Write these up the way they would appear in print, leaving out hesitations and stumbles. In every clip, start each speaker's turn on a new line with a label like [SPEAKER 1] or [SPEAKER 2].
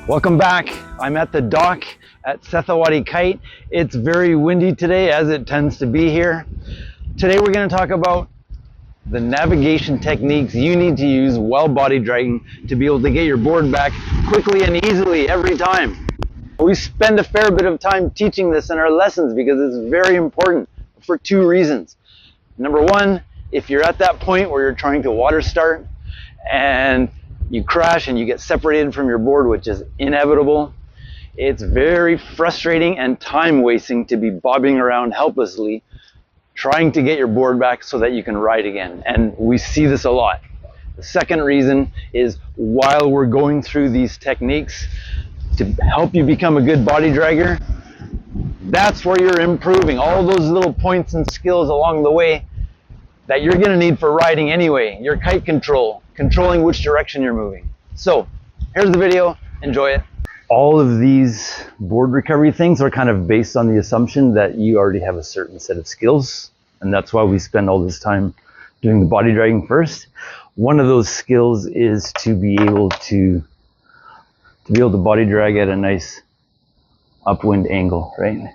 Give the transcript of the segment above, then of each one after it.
[SPEAKER 1] Welcome back. I'm at the dock at Sethawadi Kite. It's very windy today, as it tends to be here. Today we're going to talk about the navigation techniques you need to use while body dragging to be able to get your board back quickly and easily every time. We spend a fair bit of time teaching this in our lessons because it's very important for two reasons. Number one, if you're at that point where you're trying to water start and you crash and you get separated from your board, which is inevitable, it's very frustrating and time wasting to be bobbing around helplessly trying to get your board back so that you can ride again. And we see this a lot. The second reason is while we're going through these techniques to help you become a good body dragger, that's where you're improving all those little points and skills along the way that you're going to need for riding anyway. Your kite control, controlling which direction you're moving. So here's the video, enjoy it. All of these board recovery things are kind of based on the assumption that you already have a certain set of skills, and that's why we spend all this time doing the body dragging first. One of those skills is to be able to body drag at a nice upwind angle, right?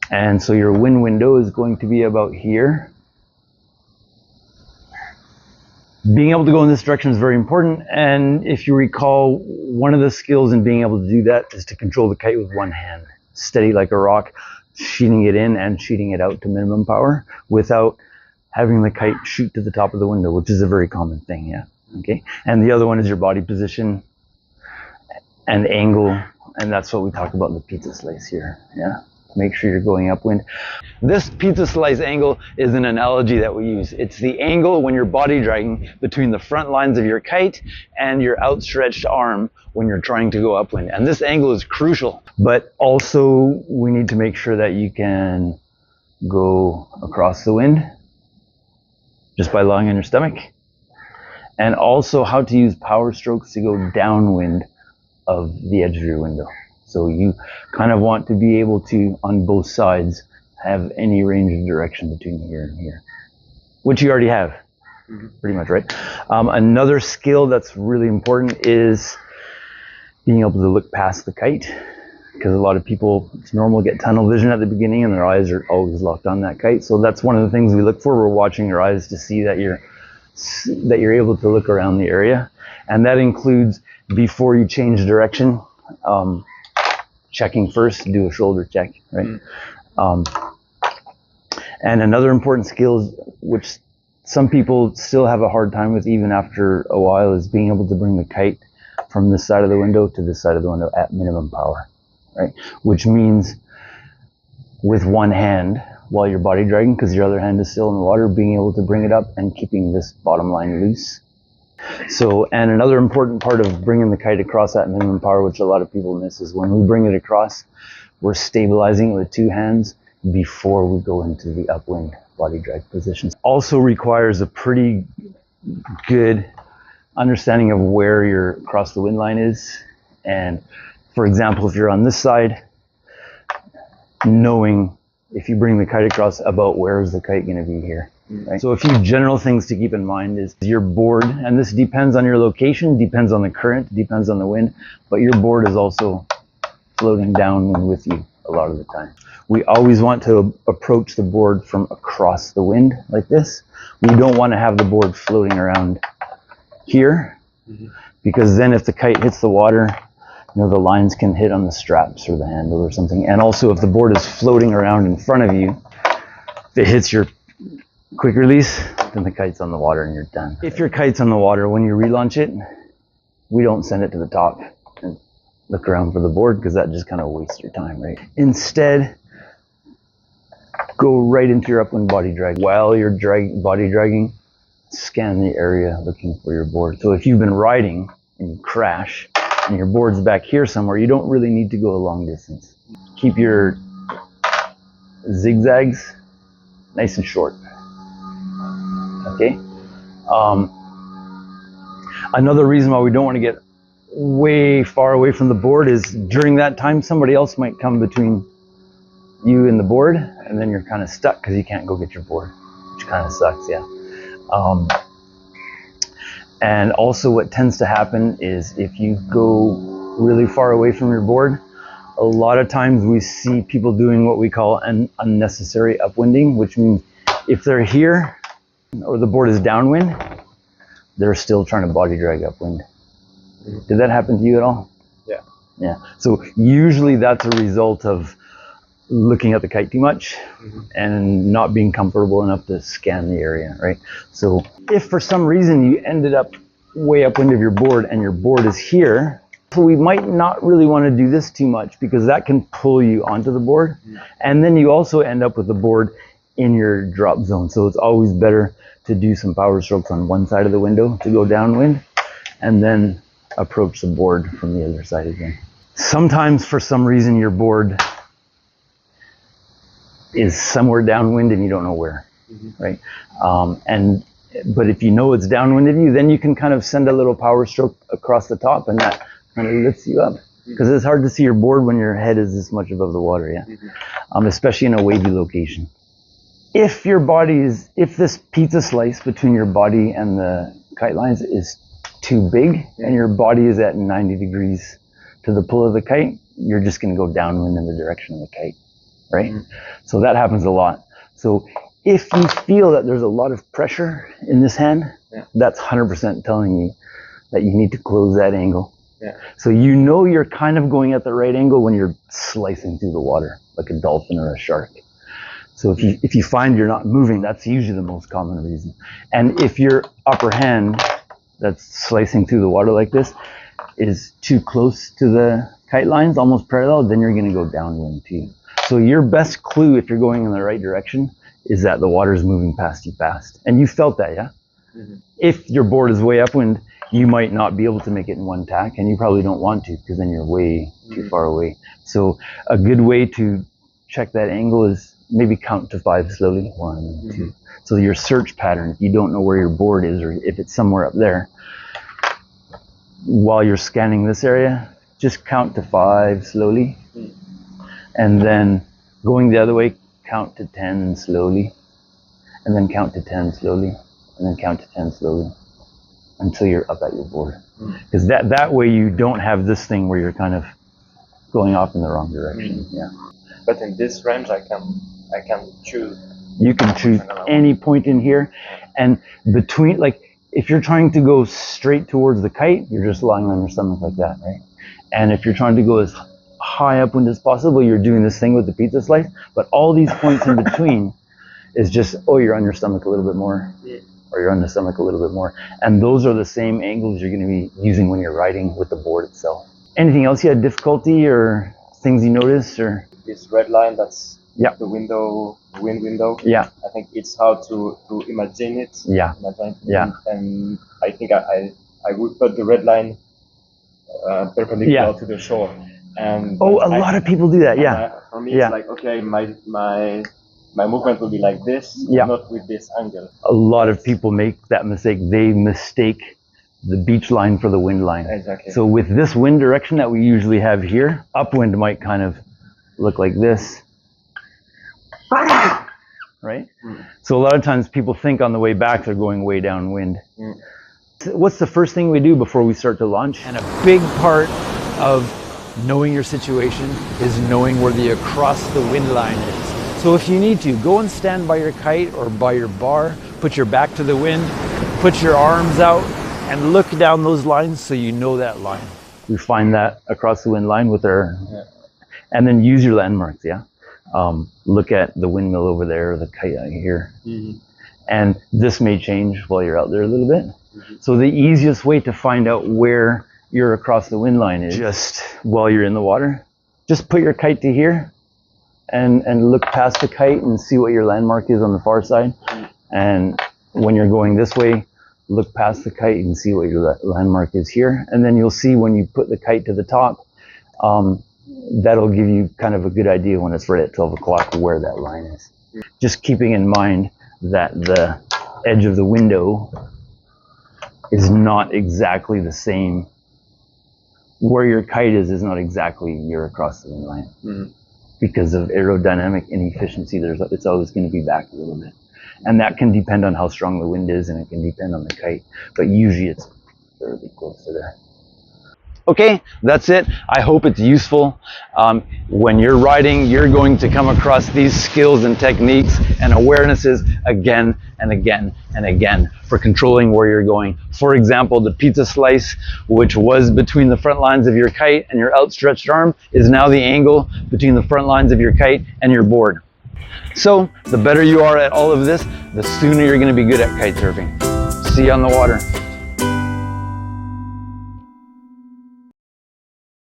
[SPEAKER 1] And so your wind window is going to be about here. Being able to go in this direction is very important, and if you recall, one of the skills in being able to do that is to control the kite with one hand, steady like a rock, sheeting it in and sheeting it out to minimum power without having the kite shoot to the top of the window, which is a very common thing, yeah. Okay. And the other one is your body position and angle, and that's what we talk about in the pizza slice here, yeah. Make sure you're going upwind. This pizza slice angle is an analogy that we use. It's the angle when you're body dragging between the front lines of your kite and your outstretched arm when you're trying to go upwind. And this angle is crucial, but also we need to make sure that you can go across the wind just by lying on your stomach, and also how to use power strokes to go downwind of the edge of your window. So you kind of want to be able to, on both sides, have any range of direction between here and here, which you already have, pretty much, right? Another skill that's really important is being able to look past the kite, because a lot of people, it's normal to get tunnel vision at the beginning and their eyes are always locked on that kite. So that's one of the things we look for. We're watching your eyes to see that you're able to look around the area. And that includes, before you change direction, checking first, do a shoulder check, right? And another important skill, which some people still have a hard time with even after a while, is being able to bring the kite from this side of the window to this side of the window at minimum power, right? Which means with one hand while you're body dragging, because your other hand is still in the water, being able to bring it up and keeping this bottom line loose. So, and another important part of bringing the kite across at minimum power, which a lot of people miss, is when we bring it across, we're stabilizing it with two hands before we go into the upwind body drag position. Also requires a pretty good understanding of where your across the wind line is. And for example, if you're on this side, knowing if you bring the kite across, about where is the kite going to be here. Right. So a few general things to keep in mind is your board, and this depends on your location, depends on the current, depends on the wind, but your board is also floating downwind with you a lot of the time. We always want to approach the board from across the wind like this. We don't want to have the board floating around here, because then if the kite hits the water, you know, the lines can hit on the straps or the handle or something. And also if the board is floating around in front of you, if it hits your quick release, then the kite's on the water and you're done. If your kite's on the water, when you relaunch it, we don't send it to the top and look around for the board, because that just kind of wastes your time, right? Instead, go right into your upwind body drag. While you're body dragging, scan the area looking for your board. So if you've been riding and you crash and your board's back here somewhere, you don't really need to go a long distance. Keep your zigzags nice and short. Okay. Another reason why we don't want to get way far away from the board is during that time somebody else might come between you and the board, and then you're kind of stuck because you can't go get your board, which kind of sucks, yeah. And also what tends to happen is if you go really far away from your board. A lot of times we see people doing what we call an unnecessary upwinding, which means if they're here or the board is downwind, they're still trying to body drag upwind. Did that happen to you at all?
[SPEAKER 2] Yeah.
[SPEAKER 1] Yeah. So usually that's a result of looking at the kite too much and not being comfortable enough to scan the area, right? So if for some reason you ended up way upwind of your board and your board is here, so we might not really want to do this too much because that can pull you onto the board. And then you also end up with the board in your drop zone. So it's always better to do some power strokes on one side of the window to go downwind and then approach the board from the other side again. Sometimes for some reason your board is somewhere downwind and you don't know where, right? But if you know it's downwind of you, then you can kind of send a little power stroke across the top and that kind of lifts you up. Because it's hard to see your board when your head is this much above the water, yeah? Especially in a wavy location. If this pizza slice between your body and the kite lines is too big and your body is at 90 degrees to the pull of the kite, you're just going to go downwind in the direction of the kite, right? So that happens a lot. So if you feel that there's a lot of pressure in this hand, that's 100% telling you that you need to close that angle. So you know you're kind of going at the right angle when you're slicing through the water, like a dolphin or a shark. So if you find you're not moving, that's usually the most common reason. And if your upper hand that's slicing through the water like this is too close to the kite lines, almost parallel, then you're going to go downwind too. So your best clue if you're going in the right direction is that the water is moving past you fast. And you felt that, yeah? If your board is way upwind, you might not be able to make it in one tack, and you probably don't want to because then you're way too far away. So a good way to check that angle is maybe count to 5 slowly. 1, 2. So your search pattern, if you don't know where your board is or if it's somewhere up there, while you're scanning this area, just count to 5 slowly. And then going the other way, count to 10 slowly. And then count to 10 slowly. And then count to 10 slowly until you're up at your board. Because that way you don't have this thing where you're kind of going off in the wrong direction. Yeah.
[SPEAKER 2] But in this range, I can choose.
[SPEAKER 1] You can choose any point in here, and between, like, if you're trying to go straight towards the kite, you're just lying on your stomach like that, right? And if you're trying to go as high upwind as possible, you're doing this thing with the pizza slice. But all these points in between is just, oh, you're on your stomach a little bit more. Or you're on the stomach a little bit more. And those are the same angles you're going to be using when you're riding with the board itself. Anything else you had difficulty or things you noticed? Or
[SPEAKER 2] this red line, that's the wind window.
[SPEAKER 1] Yeah.
[SPEAKER 2] I think it's hard to imagine it.
[SPEAKER 1] Yeah.
[SPEAKER 2] And I think I would put the red line perpendicular to the shore. And
[SPEAKER 1] a lot of people do that. Yeah.
[SPEAKER 2] For me, it's like, okay, my movement will be like this, not with this angle.
[SPEAKER 1] A lot of people make that mistake. They mistake the beach line for the wind line.
[SPEAKER 2] Exactly.
[SPEAKER 1] So with this wind direction that we usually have here, upwind might kind of look like this. Right? So a lot of times people think on the way back they're going way downwind. What's the first thing we do before we start to launch?
[SPEAKER 3] And a big part of knowing your situation is knowing where the across the wind line is. So if you need to, go and stand by your kite or by your bar, put your back to the wind, put your arms out and look down those lines so you know that line.
[SPEAKER 1] We find that across the wind line with our, and then use your landmarks, look at the windmill over there, or the kite out here. And this may change while you're out there a little bit. So the easiest way to find out where you're across the wind line is just while you're in the water, just put your kite to here. And look past the kite and see what your landmark is on the far side. And when you're going this way, look past the kite and see what your landmark is here. And then you'll see when you put the kite to the top, that'll give you kind of a good idea when it's right at 12 o'clock where that line is. Just keeping in mind that the edge of the window is not exactly the same. Where your kite is not exactly you're across the wind line. Because of aerodynamic inefficiency, it's always going to be back a little bit. And that can depend on how strong the wind is, and it can depend on the kite. But usually it's fairly close to there. Okay, that's it. I hope it's useful. When you're riding, you're going to come across these skills and techniques and awarenesses again and again and again for controlling where you're going. For example, the pizza slice, which was between the front lines of your kite and your outstretched arm, is now the angle between the front lines of your kite and your board. So the better you are at all of this, the sooner you're going to be good at kite surfing. See you on the water.